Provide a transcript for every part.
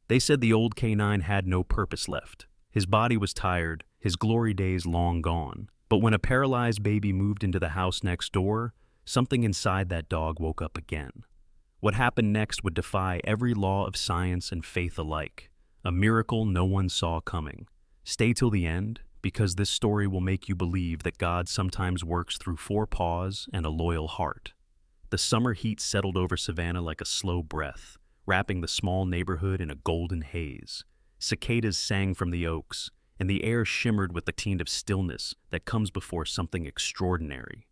They said the old canine had no purpose left. His body was tired, his glory days long gone. But when a paralyzed baby moved into the house next door, something inside that dog woke up again. What happened next would defy every law of science and faith alike, a miracle no one saw coming. Stay till the end, because this story will make you believe that God sometimes works through four paws and a loyal heart. The summer heat settled over Savannah like a slow breath, wrapping the small neighborhood in a golden haze. Cicadas sang from the oaks, and the air shimmered with the tint of stillness that comes before something extraordinary.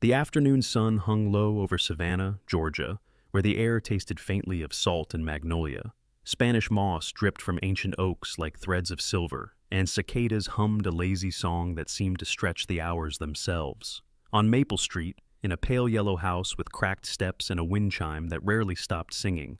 The afternoon sun hung low over Savannah, Georgia, where the air tasted faintly of salt and magnolia. Spanish moss dripped from ancient oaks like threads of silver, and cicadas hummed a lazy song that seemed to stretch the hours themselves. On Maple Street, in a pale yellow house with cracked steps and a wind chime that rarely stopped singing,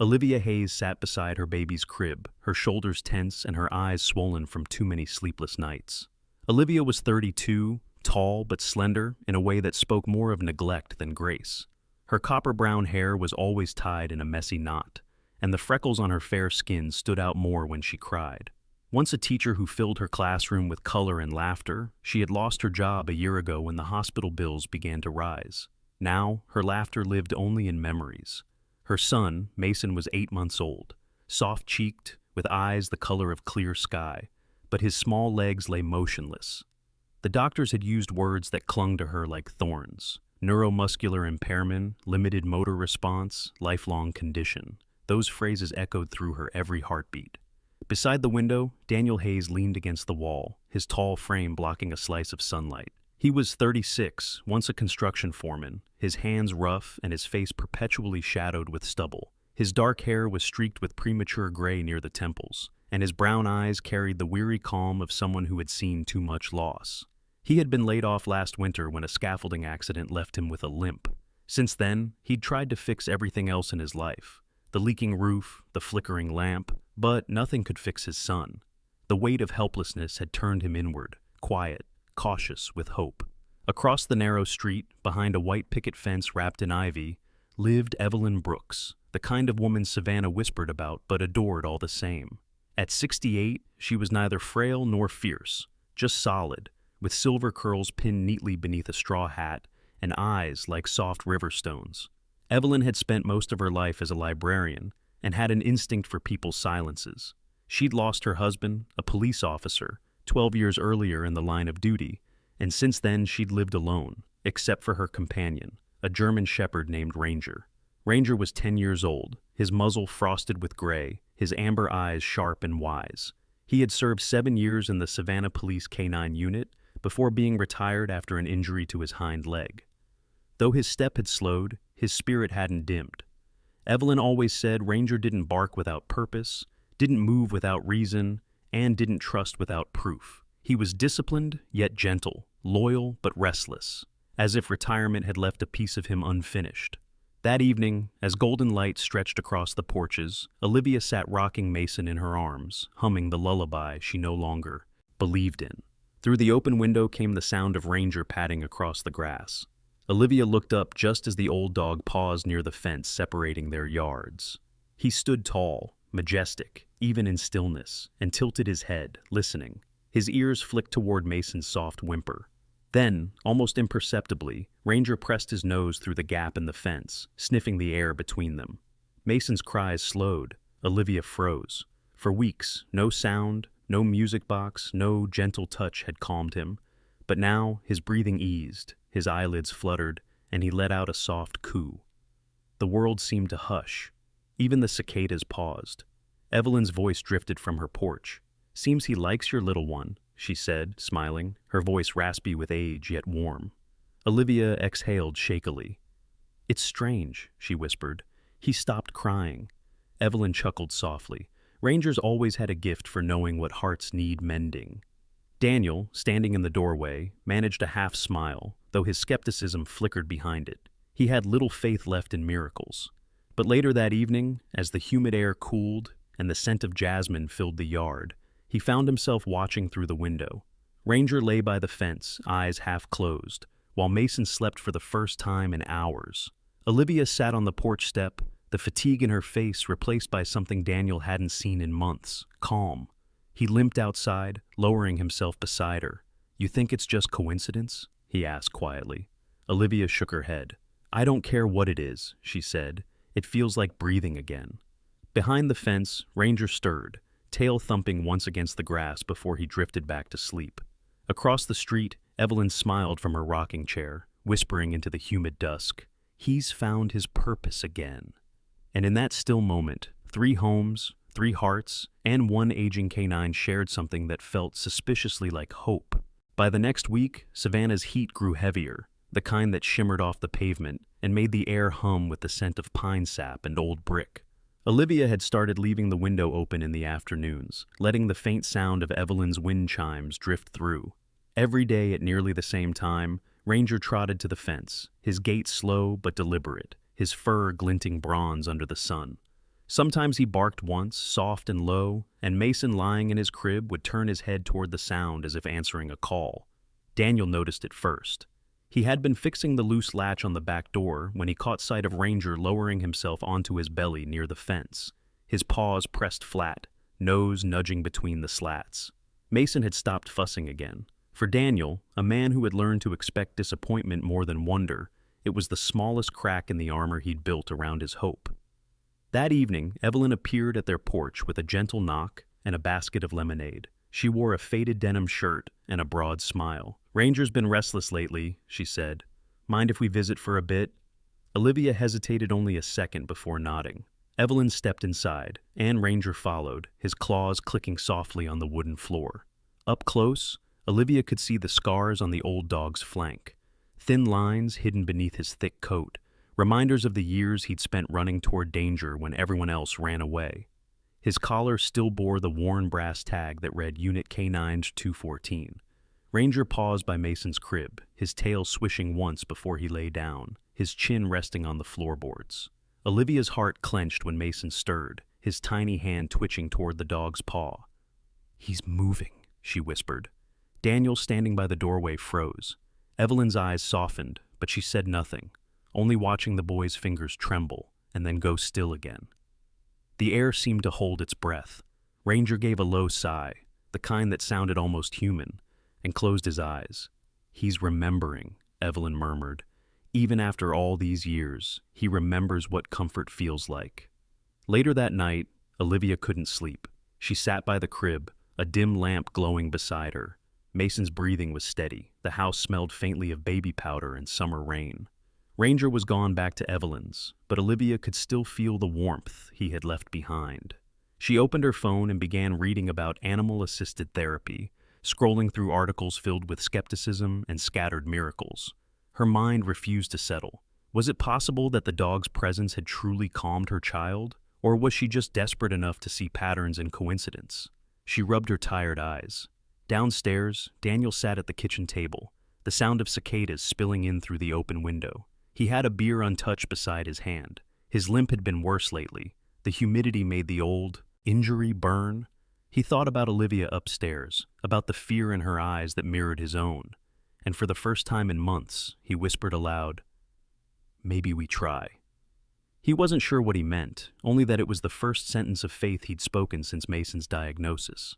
Olivia Hayes sat beside her baby's crib, her shoulders tense and her eyes swollen from too many sleepless nights. Olivia was 32, tall but slender in a way that spoke more of neglect than grace. Her copper-brown hair was always tied in a messy knot, and the freckles on her fair skin stood out more when she cried. Once a teacher who filled her classroom with color and laughter, she had lost her job a year ago when the hospital bills began to rise. Now, her laughter lived only in memories. Her son, Mason, was 8 months old, soft-cheeked, with eyes the color of clear sky, but his small legs lay motionless. The doctors had used words that clung to her like thorns: neuromuscular impairment, limited motor response, lifelong condition. Those phrases echoed through her every heartbeat. Beside the window, Daniel Hayes leaned against the wall, his tall frame blocking a slice of sunlight. He was 36, once a construction foreman, his hands rough and his face perpetually shadowed with stubble. His dark hair was streaked with premature gray near the temples, and his brown eyes carried the weary calm of someone who had seen too much loss. He had been laid off last winter when a scaffolding accident left him with a limp. Since then, he'd tried to fix everything else in his life: the leaking roof, the flickering lamp, but nothing could fix his son. The weight of helplessness had turned him inward, quiet, cautious with hope. Across the narrow street, behind a white picket fence wrapped in ivy, lived Evelyn Brooks, the kind of woman Savannah whispered about but adored all the same. At 68, she was neither frail nor fierce, just solid, with silver curls pinned neatly beneath a straw hat and eyes like soft river stones. Evelyn had spent most of her life as a librarian and had an instinct for people's silences. She'd lost her husband, a police officer, 12 years earlier in the line of duty, and since then she'd lived alone, except for her companion, a German shepherd named Ranger. Ranger was 10 years old, his muzzle frosted with gray, his amber eyes sharp and wise. He had served 7 years in the Savannah Police K-9 unit before being retired after an injury to his hind leg. Though his step had slowed, his spirit hadn't dimmed. Evelyn always said Ranger didn't bark without purpose, didn't move without reason, and didn't trust without proof. He was disciplined, yet gentle, loyal but restless, as if retirement had left a piece of him unfinished. That evening, as golden light stretched across the porches, Olivia sat rocking Mason in her arms, humming the lullaby she no longer believed in. Through the open window came the sound of Ranger padding across the grass. Olivia looked up just as the old dog paused near the fence separating their yards. He stood tall, majestic, even in stillness, and tilted his head, listening. His ears flicked toward Mason's soft whimper. Then, almost imperceptibly, Ranger pressed his nose through the gap in the fence, sniffing the air between them. Mason's cries slowed. Olivia froze. For weeks, no sound, no music box, no gentle touch had calmed him. But now, his breathing eased, his eyelids fluttered, and he let out a soft coo. The world seemed to hush. Even the cicadas paused. Evelyn's voice drifted from her porch. "Seems he likes your little one," she said, smiling, her voice raspy with age yet warm. Olivia exhaled shakily. "It's strange," she whispered. "He stopped crying." Evelyn chuckled softly. Rangers always had a gift for knowing what hearts need mending. Daniel, standing in the doorway, managed a half smile, though his skepticism flickered behind it. He had little faith left in miracles. But later that evening, as the humid air cooled and the scent of jasmine filled the yard, he found himself watching through the window. Ranger lay by the fence, eyes half closed, while Mason slept for the first time in hours. Olivia sat on the porch step, the fatigue in her face replaced by something Daniel hadn't seen in months, calm. He limped outside, lowering himself beside her. "You think it's just coincidence?" he asked quietly. Olivia shook her head. "I don't care what it is," she said. "It feels like breathing again." Behind the fence, Ranger stirred, tail thumping once against the grass before he drifted back to sleep. Across the street, Evelyn smiled from her rocking chair, whispering into the humid dusk, "He's found his purpose again." And in that still moment, 3 homes, 3 hearts, and 1 aging canine shared something that felt suspiciously like hope. By the next week, Savannah's heat grew heavier, the kind that shimmered off the pavement and made the air hum with the scent of pine sap and old brick. Olivia had started leaving the window open in the afternoons, letting the faint sound of Evelyn's wind chimes drift through. Every day at nearly the same time, Ranger trotted to the fence, his gait slow but deliberate, his fur glinting bronze under the sun. Sometimes he barked once, soft and low, and Mason, lying in his crib, would turn his head toward the sound as if answering a call. Daniel noticed it first. He had been fixing the loose latch on the back door when he caught sight of Ranger lowering himself onto his belly near the fence, his paws pressed flat, nose nudging between the slats. Mason had stopped fussing again. For Daniel, a man who had learned to expect disappointment more than wonder, it was the smallest crack in the armor he'd built around his hope. That evening, Evelyn appeared at their porch with a gentle knock and a basket of lemonade. She wore a faded denim shirt and a broad smile. "Ranger's been restless lately," she said. "Mind if we visit for a bit?" Olivia hesitated only a second before nodding. Evelyn stepped inside, and Ranger followed, his claws clicking softly on the wooden floor. Up close, Olivia could see the scars on the old dog's flank, thin lines hidden beneath his thick coat, reminders of the years he'd spent running toward danger when everyone else ran away. His collar still bore the worn brass tag that read Unit K9 214. Ranger paused by Mason's crib, his tail swishing once before he lay down, his chin resting on the floorboards. Olivia's heart clenched when Mason stirred, his tiny hand twitching toward the dog's paw. "He's moving," she whispered. Daniel, standing by the doorway, froze. Evelyn's eyes softened, but she said nothing, only watching the boy's fingers tremble and then go still again. The air seemed to hold its breath. Ranger gave a low sigh, the kind that sounded almost human, and closed his eyes. "He's remembering," Evelyn murmured. "Even after all these years, he remembers what comfort feels like." Later that night, Olivia couldn't sleep. She sat by the crib, a dim lamp glowing beside her. Mason's breathing was steady. The house smelled faintly of baby powder and summer rain. Ranger was gone back to Evelyn's, but Olivia could still feel the warmth he had left behind. She opened her phone and began reading about animal-assisted therapy, scrolling through articles filled with skepticism and scattered miracles. Her mind refused to settle. Was it possible that the dog's presence had truly calmed her child, or was she just desperate enough to see patterns in coincidence? She rubbed her tired eyes. Downstairs, Daniel sat at the kitchen table, the sound of cicadas spilling in through the open window. He had a beer untouched beside his hand. His limp had been worse lately. The humidity made the old injury burn. He thought about Olivia upstairs, about the fear in her eyes that mirrored his own. And for the first time in months, he whispered aloud, "Maybe we try." He wasn't sure what he meant, only that it was the first sentence of faith he'd spoken since Mason's diagnosis.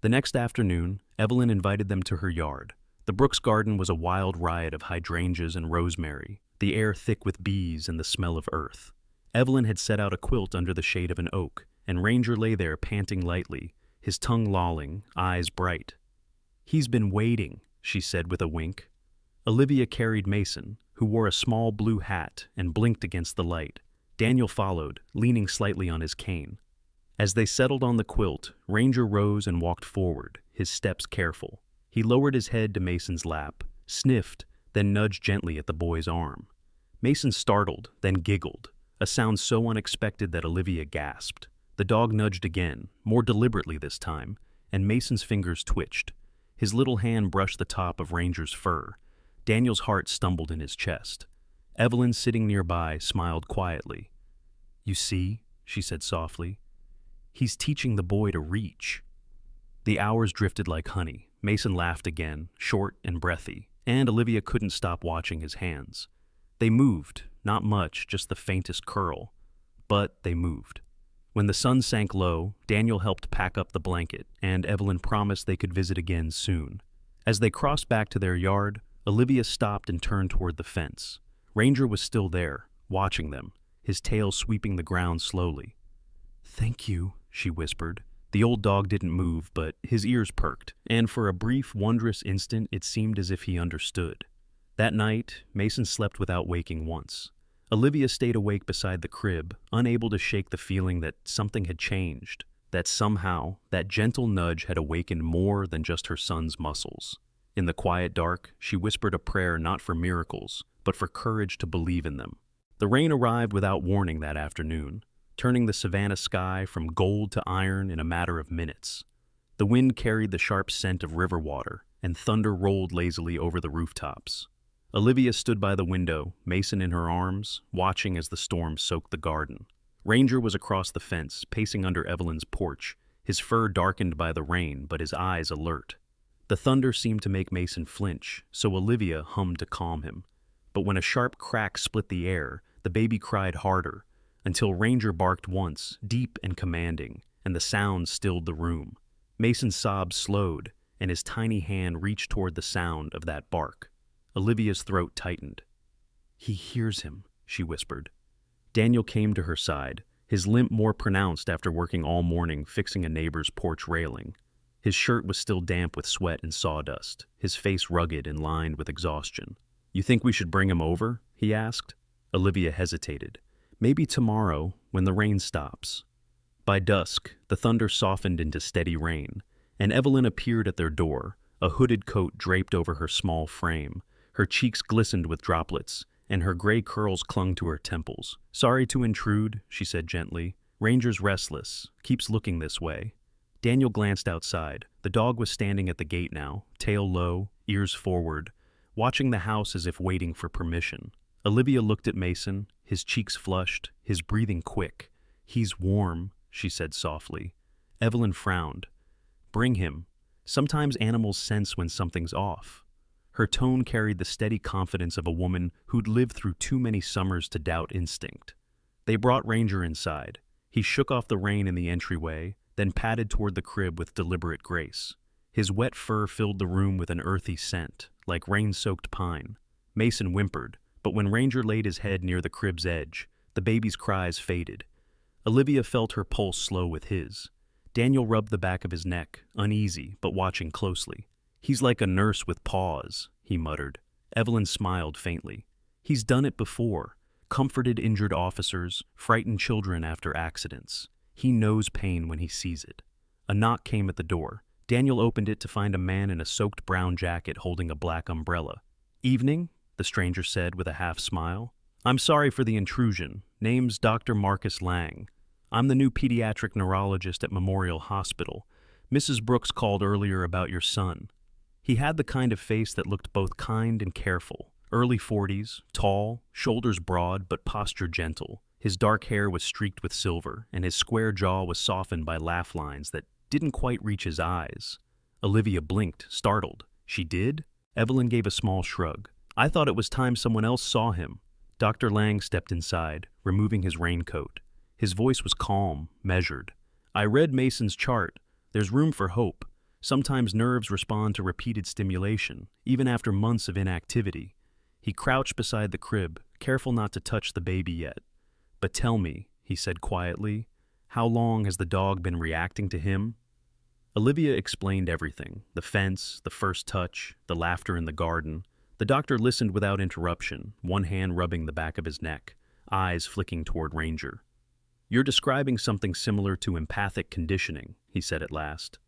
The next afternoon, Evelyn invited them to her yard. The Brooks garden was a wild riot of hydrangeas and rosemary, the air thick with bees and the smell of earth. Evelyn had set out a quilt under the shade of an oak, and Ranger lay there panting lightly, his tongue lolling, eyes bright. "He's been waiting," she said with a wink. Olivia carried Mason, who wore a small blue hat and blinked against the light. Daniel followed, leaning slightly on his cane. As they settled on the quilt, Ranger rose and walked forward, his steps careful. He lowered his head to Mason's lap, sniffed, then nudged gently at the boy's arm. Mason startled, then giggled, a sound so unexpected that Olivia gasped. The dog nudged again, more deliberately this time, and Mason's fingers twitched. His little hand brushed the top of Ranger's fur. Daniel's heart stumbled in his chest. Evelyn, sitting nearby, smiled quietly. "You see," she said softly, "he's teaching the boy to reach." The hours drifted like honey. Mason laughed again, short and breathy, and Olivia couldn't stop watching his hands. They moved, not much, just the faintest curl. but they moved. When the sun sank low, Daniel helped pack up the blanket, and Evelyn promised they could visit again soon. As they crossed back to their yard, Olivia stopped and turned toward the fence. Ranger was still there, watching them, his tail sweeping the ground slowly. "Thank you," she whispered. The old dog didn't move, but his ears perked, and for a brief, wondrous instant it seemed as if he understood. That night, Mason slept without waking once. Olivia stayed awake beside the crib, unable to shake the feeling that something had changed, that somehow that gentle nudge had awakened more than just her son's muscles. In the quiet dark, she whispered a prayer not for miracles, but for courage to believe in them. The rain arrived without warning that afternoon, turning the savannah sky from gold to iron in a matter of minutes. The wind carried the sharp scent of river water, and thunder rolled lazily over the rooftops. Olivia stood by the window, Mason in her arms, watching as the storm soaked the garden. Ranger was across the fence, pacing under Evelyn's porch, his fur darkened by the rain, but his eyes alert. The thunder seemed to make Mason flinch, so Olivia hummed to calm him. But when a sharp crack split the air, the baby cried harder, until Ranger barked once, deep and commanding, and the sound stilled the room. Mason's sobs slowed, and his tiny hand reached toward the sound of that bark. Olivia's throat tightened. "He hears him," she whispered. Daniel came to her side, his limp more pronounced after working all morning fixing a neighbor's porch railing. His shirt was still damp with sweat and sawdust, his face rugged and lined with exhaustion. "You think we should bring him over?" he asked. Olivia hesitated. "Maybe tomorrow, when the rain stops." By dusk, the thunder softened into steady rain, and Evelyn appeared at their door, a hooded coat draped over her small frame. Her cheeks glistened with droplets, and her gray curls clung to her temples. "Sorry to intrude," she said gently. "Ranger's restless, keeps looking this way." Daniel glanced outside. The dog was standing at the gate now, tail low, ears forward, watching the house as if waiting for permission. Olivia looked at Mason, his cheeks flushed, his breathing quick. "He's warm," she said softly. Evelyn frowned. "Bring him. Sometimes animals sense when something's off." Her tone carried the steady confidence of a woman who'd lived through too many summers to doubt instinct. They brought Ranger inside. He shook off the rain in the entryway, then padded toward the crib with deliberate grace. His wet fur filled the room with an earthy scent, like rain-soaked pine. Mason whimpered, but when Ranger laid his head near the crib's edge, the baby's cries faded. Olivia felt her pulse slow with his. Daniel rubbed the back of his neck, uneasy, but watching closely. "He's like a nurse with paws," he muttered. Evelyn smiled faintly. "He's done it before. Comforted injured officers, frightened children after accidents. He knows pain when he sees it." A knock came at the door. Daniel opened it to find a man in a soaked brown jacket holding a black umbrella. "Evening," the stranger said with a half-smile. "I'm sorry for the intrusion. Name's Dr. Marcus Lang. I'm the new pediatric neurologist at Memorial Hospital. Mrs. Brooks called earlier about your son." He had the kind of face that looked both kind and careful. Early 40s, tall, shoulders broad but posture gentle. His dark hair was streaked with silver, and his square jaw was softened by laugh lines that didn't quite reach his eyes. Olivia blinked, startled. "She did?" Evelyn gave a small shrug. "I thought it was time someone else saw him." Dr. Lang stepped inside, removing his raincoat. His voice was calm, measured. "I read Mason's chart. There's room for hope. Sometimes nerves respond to repeated stimulation, even after months of inactivity." He crouched beside the crib, careful not to touch the baby yet. "But tell me," he said quietly, "how long has the dog been reacting to him?" Olivia explained everything, the fence, the first touch, the laughter in the garden. The doctor listened without interruption, one hand rubbing the back of his neck, eyes flicking toward Ranger. "You're describing something similar to empathic conditioning," he said at last.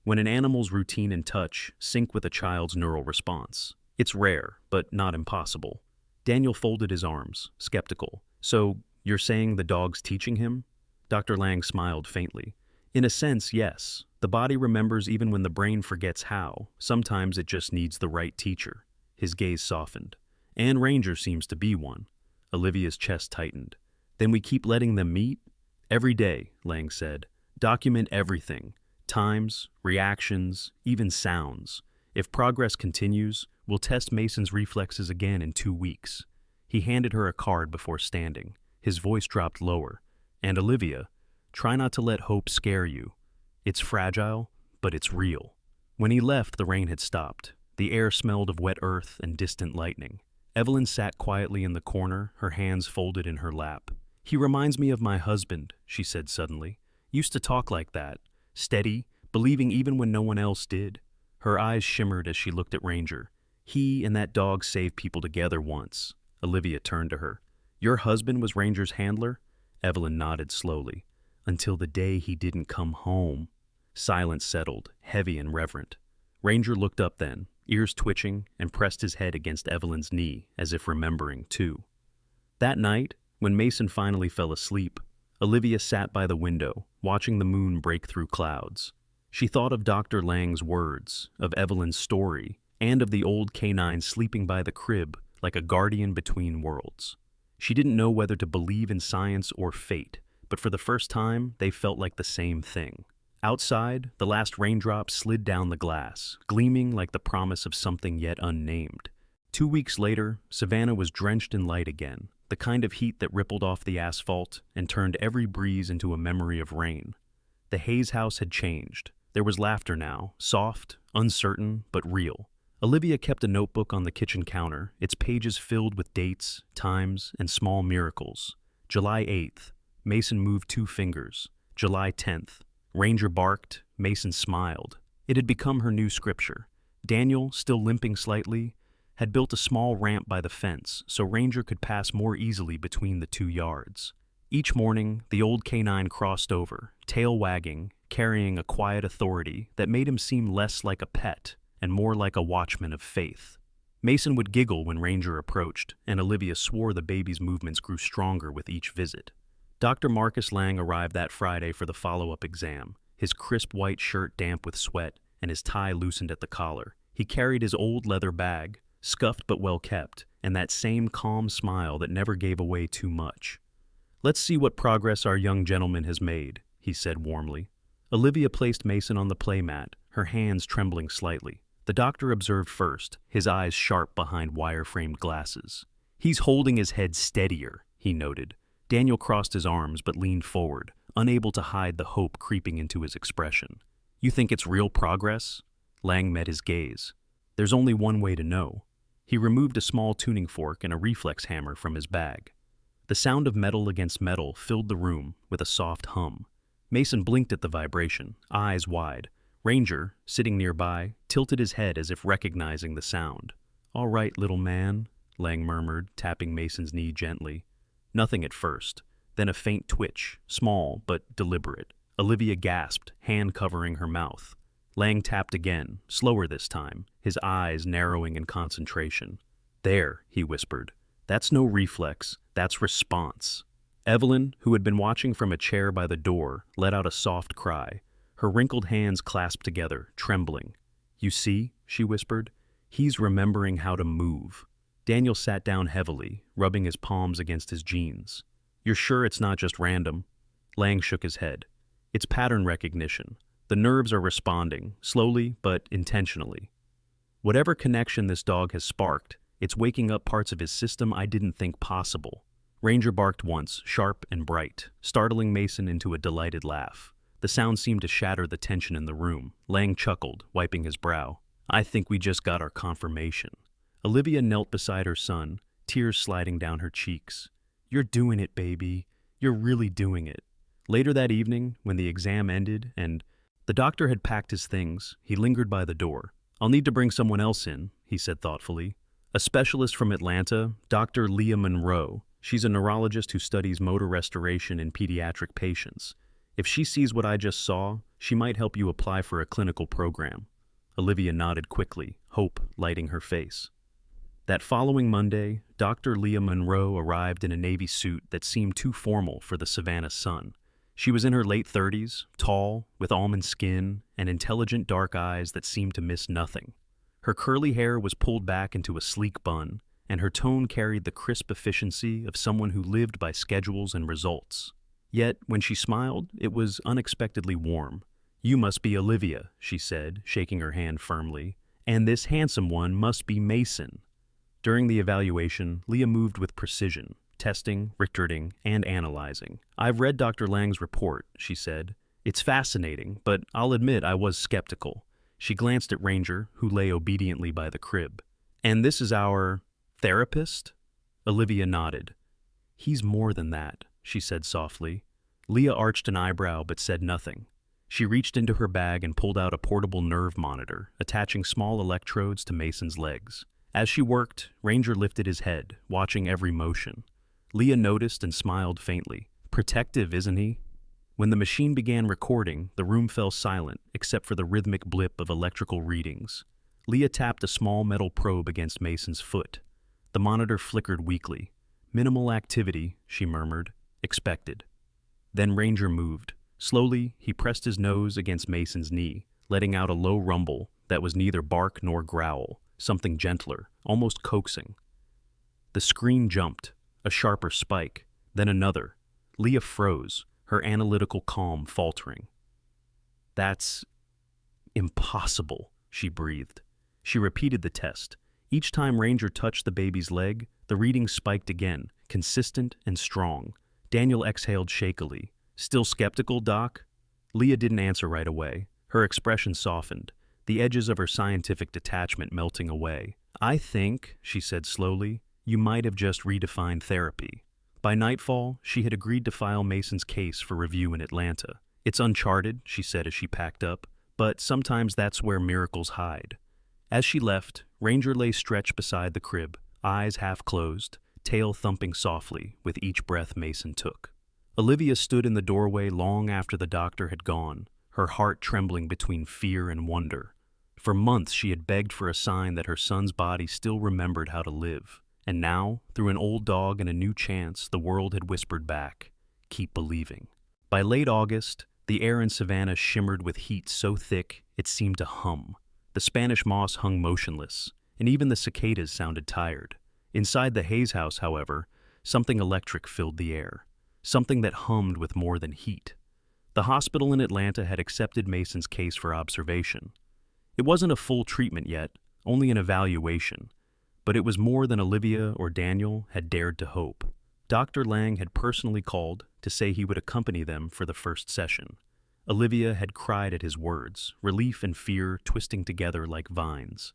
"When an animal's routine and touch sync with a child's neural response. It's rare, but not impossible." Daniel folded his arms, skeptical. "So, you're saying the dog's teaching him?" Dr. Lang smiled faintly. "In a sense, yes. The body remembers even when the brain forgets how. Sometimes it just needs the right teacher." His gaze softened. "And Ranger seems to be one." Olivia's chest tightened. "Then we keep letting them meet?" "Every day," Lang said. "Document everything. Times, reactions, even sounds. If progress continues, we'll test Mason's reflexes again in 2 weeks." He handed her a card before standing. His voice dropped lower. And Olivia, try not to let hope scare you. It's fragile, but it's real. When he left, the rain had stopped. The air smelled of wet earth and distant lightning. Evelyn sat quietly in the corner, her hands folded in her lap. "He reminds me of my husband," she said suddenly. "Used to talk like that, steady, believing even when no one else did." Her eyes shimmered as she looked at Ranger. "He and that dog saved people together once." Olivia turned to her. "Your husband was Ranger's handler?" Evelyn nodded slowly. "Until the day he didn't come home." Silence settled, heavy and reverent. Ranger looked up then, ears twitching, and pressed his head against Evelyn's knee, as if remembering, too. That night, when Mason finally fell asleep, Olivia sat by the window, watching the moon break through clouds. She thought of Dr. Lang's words, of Evelyn's story, and of the old canine sleeping by the crib like a guardian between worlds. She didn't know whether to believe in science or fate, but for the first time, they felt like the same thing. Outside, the last raindrops slid down the glass, gleaming like the promise of something yet unnamed. 2 weeks later, Savannah was drenched in light again, the kind of heat that rippled off the asphalt and turned every breeze into a memory of rain. The Hayes house had changed. There was laughter now, soft, uncertain, but real. Olivia kept a notebook on the kitchen counter, its pages filled with dates, times, and small miracles. July 8th, Mason moved 2 fingers. July 10th, Ranger barked, Mason smiled. It had become her new scripture. Daniel, still limping slightly, had built a small ramp by the fence so Ranger could pass more easily between the 2 yards. Each morning, the old canine crossed over, tail wagging, carrying a quiet authority that made him seem less like a pet and more like a watchman of faith. Mason would giggle when Ranger approached, and Olivia swore the baby's movements grew stronger with each visit. Dr. Marcus Lang arrived that Friday for the follow-up exam, his crisp white shirt damp with sweat and his tie loosened at the collar. He carried his old leather bag, scuffed but well kept, and that same calm smile that never gave away too much. "Let's see what progress our young gentleman has made," he said warmly. Olivia placed Mason on the playmat, her hands trembling slightly. The doctor observed first, his eyes sharp behind wire-framed glasses. "He's holding his head steadier," he noted. Daniel crossed his arms but leaned forward, unable to hide the hope creeping into his expression. "You think it's real progress?" Lang met his gaze. "There's only one way to know." He removed a small tuning fork and a reflex hammer from his bag. The sound of metal against metal filled the room with a soft hum. Mason blinked at the vibration, eyes wide. Ranger, sitting nearby, tilted his head as if recognizing the sound. "All right, little man," Lang murmured, tapping Mason's knee gently. Nothing at first, then a faint twitch, small but deliberate. Olivia gasped, hand covering her mouth. Lang tapped again, slower this time, his eyes narrowing in concentration. "There," he whispered. "That's no reflex, that's response." Evelyn, who had been watching from a chair by the door, let out a soft cry. Her wrinkled hands clasped together, trembling. "You see," she whispered, "he's remembering how to move." Daniel sat down heavily, rubbing his palms against his jeans. "You're sure it's not just random?" Lang shook his head. "It's pattern recognition. The nerves are responding, slowly but intentionally. Whatever connection this dog has sparked, it's waking up parts of his system I didn't think possible." Ranger barked once, sharp and bright, startling Mason into a delighted laugh. The sound seemed to shatter the tension in the room. Lang chuckled, wiping his brow. "I think we just got our confirmation." Olivia knelt beside her son, tears sliding down her cheeks. "You're doing it, baby. You're really doing it." Later that evening, when the exam ended and the doctor had packed his things, he lingered by the door. "I'll need to bring someone else in," he said thoughtfully. "A specialist from Atlanta, Dr. Leah Monroe. She's a neurologist who studies motor restoration in pediatric patients. If she sees what I just saw, she might help you apply for a clinical program." Olivia nodded quickly, hope lighting her face. That following Monday, Dr. Leah Monroe arrived in a navy suit that seemed too formal for the Savannah sun. She was in her late 30s, tall, with almond skin, and intelligent dark eyes that seemed to miss nothing. Her curly hair was pulled back into a sleek bun, and her tone carried the crisp efficiency of someone who lived by schedules and results. Yet, when she smiled, it was unexpectedly warm. "You must be Olivia," she said, shaking her hand firmly, "and this handsome one must be Mason." During the evaluation, Leah moved with precision, testing, Richarding, and analyzing. "I've read Dr. Lang's report," she said. "It's fascinating, but I'll admit I was skeptical." She glanced at Ranger, who lay obediently by the crib. "And this is our therapist?" Olivia nodded. "He's more than that," she said softly. Leah arched an eyebrow but said nothing. She reached into her bag and pulled out a portable nerve monitor, attaching small electrodes to Mason's legs. As she worked, Ranger lifted his head, watching every motion. Leah noticed and smiled faintly. "Protective, isn't he?" When the machine began recording, the room fell silent, except for the rhythmic blip of electrical readings. Leah tapped a small metal probe against Mason's foot. The monitor flickered weakly. "Minimal activity," she murmured. "Expected." Then Ranger moved. Slowly, he pressed his nose against Mason's knee, letting out a low rumble that was neither bark nor growl, something gentler, almost coaxing. The screen jumped, a sharper spike, then another. Leah froze, her analytical calm faltering. "That's impossible," she breathed. She repeated the test. Each time Ranger touched the baby's leg, the reading spiked again, consistent and strong. Daniel exhaled shakily. "Still skeptical, Doc?" Leah didn't answer right away. Her expression softened, the edges of her scientific detachment melting away. "I think," she said slowly, "you might have just redefined therapy." By nightfall, she had agreed to file Mason's case for review in Atlanta. "It's uncharted," she said as she packed up, "but sometimes that's where miracles hide." As she left, Ranger lay stretched beside the crib, eyes half closed, tail thumping softly with each breath Mason took. Olivia stood in the doorway long after the doctor had gone, her heart trembling between fear and wonder. For months she had begged for a sign that her son's body still remembered how to live. And now, through an old dog and a new chance, the world had whispered back, "Keep believing." By late August, the air in Savannah shimmered with heat so thick it seemed to hum. The Spanish moss hung motionless, and even the cicadas sounded tired. Inside the Hayes house, however, something electric filled the air, something that hummed with more than heat. The hospital in Atlanta had accepted Mason's case for observation. It wasn't a full treatment yet, only an evaluation, but it was more than Olivia or Daniel had dared to hope. Dr. Lang had personally called to say he would accompany them for the first session. Olivia had cried at his words, relief and fear twisting together like vines.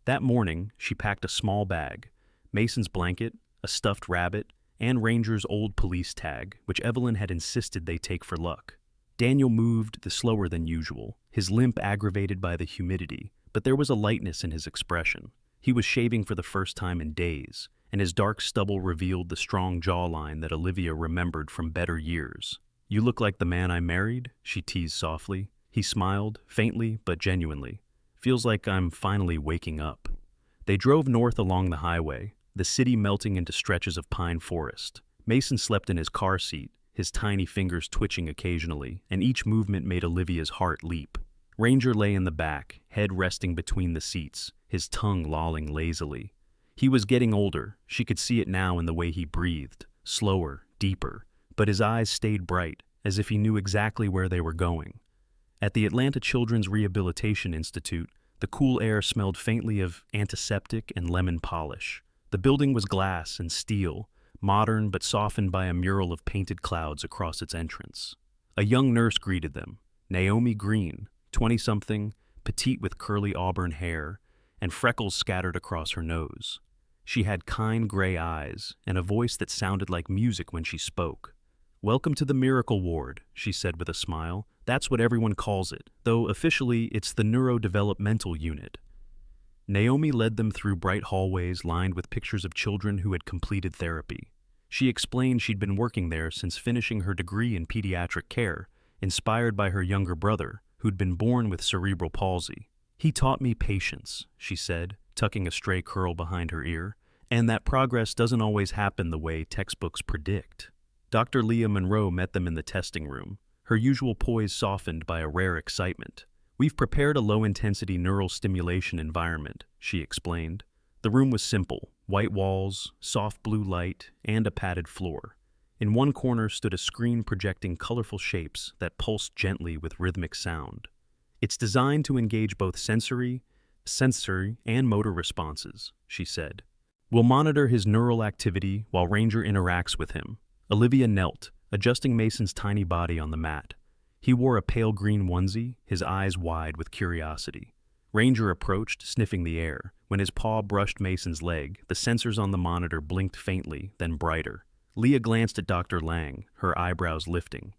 That morning, she packed a small bag, Mason's blanket, a stuffed rabbit, and Ranger's old police tag, which Evelyn had insisted they take for luck. Daniel moved slower than usual, his limp aggravated by the humidity, but there was a lightness in his expression. He was shaving for the first time in days, and his dark stubble revealed the strong jawline that Olivia remembered from better years. "You look like the man I married," she teased softly. He smiled, faintly but genuinely. "Feels like I'm finally waking up." They drove north along the highway, the city melting into stretches of pine forest. Mason slept in his car seat, his tiny fingers twitching occasionally, and each movement made Olivia's heart leap. Ranger lay in the back, head resting between the seats, his tongue lolling lazily. He was getting older, she could see it now in the way he breathed, slower, deeper, but his eyes stayed bright, as if he knew exactly where they were going. At the Atlanta Children's Rehabilitation Institute, the cool air smelled faintly of antiseptic and lemon polish. The building was glass and steel, modern but softened by a mural of painted clouds across its entrance. A young nurse greeted them, Naomi Green, 20-something, petite with curly auburn hair, and freckles scattered across her nose. She had kind gray eyes and a voice that sounded like music when she spoke. "Welcome to the Miracle Ward," she said with a smile. "That's what everyone calls it, though officially it's the Neurodevelopmental Unit." Naomi led them through bright hallways lined with pictures of children who had completed therapy. She explained she'd been working there since finishing her degree in pediatric care, inspired by her younger brother, who'd been born with cerebral palsy. "He taught me patience," she said, tucking a stray curl behind her ear, "and that progress doesn't always happen the way textbooks predict." Dr. Leah Monroe met them in the testing room, her usual poise softened by a rare excitement. "We've prepared a low-intensity neural stimulation environment," she explained. The room was simple, white walls, soft blue light, and a padded floor. In one corner stood a screen projecting colorful shapes that pulsed gently with rhythmic sound. "It's designed to engage both sensory and motor responses," she said. We'll monitor his neural activity while Ranger interacts with him. Olivia knelt, adjusting Mason's tiny body on the mat. He wore a pale green onesie, his eyes wide with curiosity. Ranger approached, sniffing the air. When his paw brushed Mason's leg, the sensors on the monitor blinked faintly, then brighter. Leah glanced at Dr. Lang, her eyebrows lifting.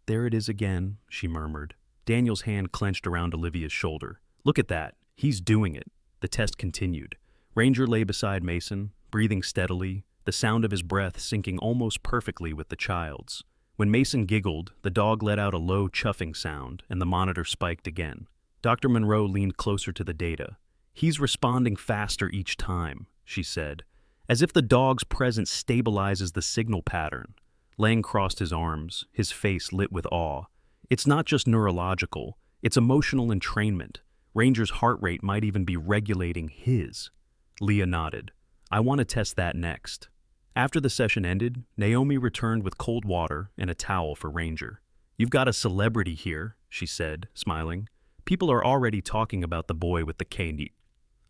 "There it is again," she murmured. Daniel's hand clenched around Olivia's shoulder. "Look at that. He's doing it." The test continued. Ranger lay beside Mason, breathing steadily, the sound of his breath syncing almost perfectly with the child's. When Mason giggled, the dog let out a low chuffing sound, and the monitor spiked again. Dr. Monroe leaned closer to the data. "He's responding faster each time," she said, "as if the dog's presence stabilizes the signal pattern." Lang crossed his arms, his face lit with awe. "It's not just neurological, it's emotional entrainment. Ranger's heart rate might even be regulating his." Leah nodded. "I want to test that next." After the session ended, Naomi returned with cold water and a towel for Ranger. "You've got a celebrity here," she said, smiling. "People are already talking about the boy with the K-knee."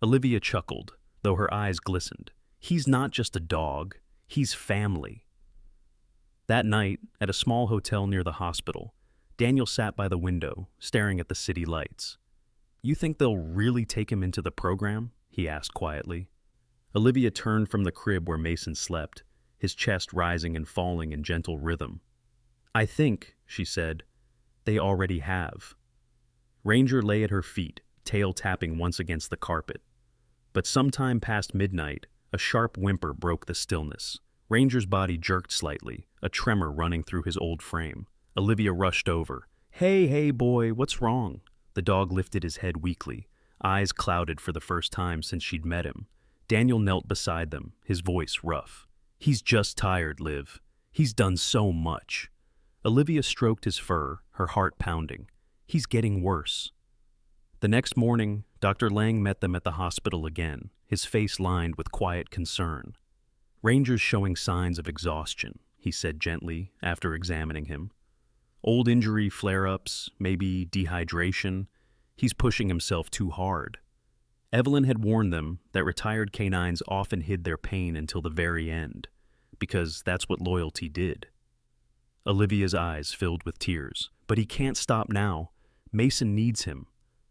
Olivia chuckled, though her eyes glistened. "He's not just a dog, he's family." That night, at a small hotel near the hospital, Daniel sat by the window, staring at the city lights. "You think they'll really take him into the program?" he asked quietly. Olivia turned from the crib where Mason slept, his chest rising and falling in gentle rhythm. "I think," she said, "they already have." Ranger lay at her feet, tail tapping once against the carpet. But sometime past midnight, a sharp whimper broke the stillness. Ranger's body jerked slightly, a tremor running through his old frame. Olivia rushed over. Hey, boy, what's wrong?" The dog lifted his head weakly, eyes clouded for the first time since she'd met him. Daniel knelt beside them, his voice rough. "He's just tired, Liv. He's done so much." Olivia stroked his fur, her heart pounding. "He's getting worse." The next morning, Dr. Lang met them at the hospital again, his face lined with quiet concern. "Ranger's showing signs of exhaustion," he said gently after examining him. "Old injury flare-ups, maybe dehydration. He's pushing himself too hard." Evelyn had warned them that retired canines often hid their pain until the very end, because that's what loyalty did. Olivia's eyes filled with tears. "But he can't stop now. Mason needs him."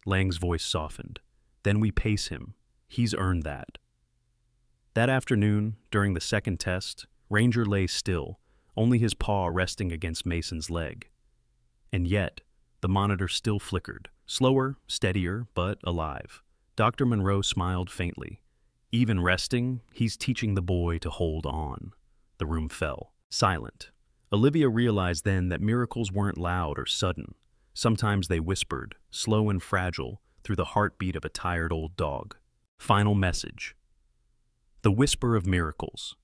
Lang's voice softened. "Then we pace him. He's earned that." That afternoon, during the second test, Ranger lay still, only his paw resting against Mason's leg. And yet, the monitor still flickered, slower, steadier, but alive. Dr. Monroe smiled faintly. "Even resting, he's teaching the boy to hold on." The room fell, silent. Olivia realized then that miracles weren't loud or sudden. Sometimes they whispered, slow and fragile, through the heartbeat of a tired old dog. Final message. The whisper of miracles.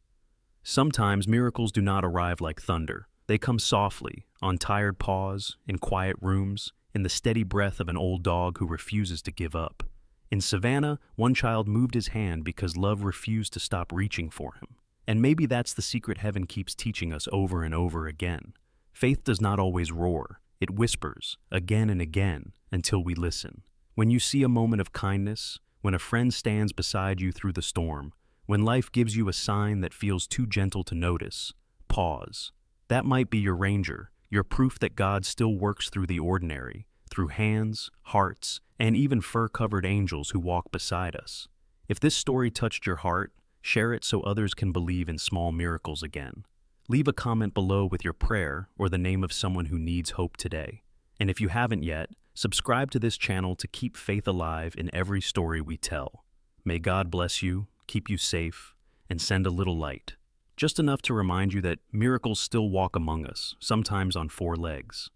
Sometimes miracles do not arrive like thunder. They come softly, on tired paws, in quiet rooms, in the steady breath of an old dog who refuses to give up. In Savannah, one child moved his hand because love refused to stop reaching for him. And maybe that's the secret heaven keeps teaching us over and over again. Faith does not always roar. It whispers, again and again, until we listen. When you see a moment of kindness, when a friend stands beside you through the storm, when life gives you a sign that feels too gentle to notice, pause. That might be your Ranger, your proof that God still works through the ordinary, through hands, hearts, and even fur-covered angels who walk beside us. If this story touched your heart, share it so others can believe in small miracles again. Leave a comment below with your prayer or the name of someone who needs hope today. And if you haven't yet, subscribe to this channel to keep faith alive in every story we tell. May God bless you, keep you safe, and send a little light. Just enough to remind you that miracles still walk among us, sometimes on four legs.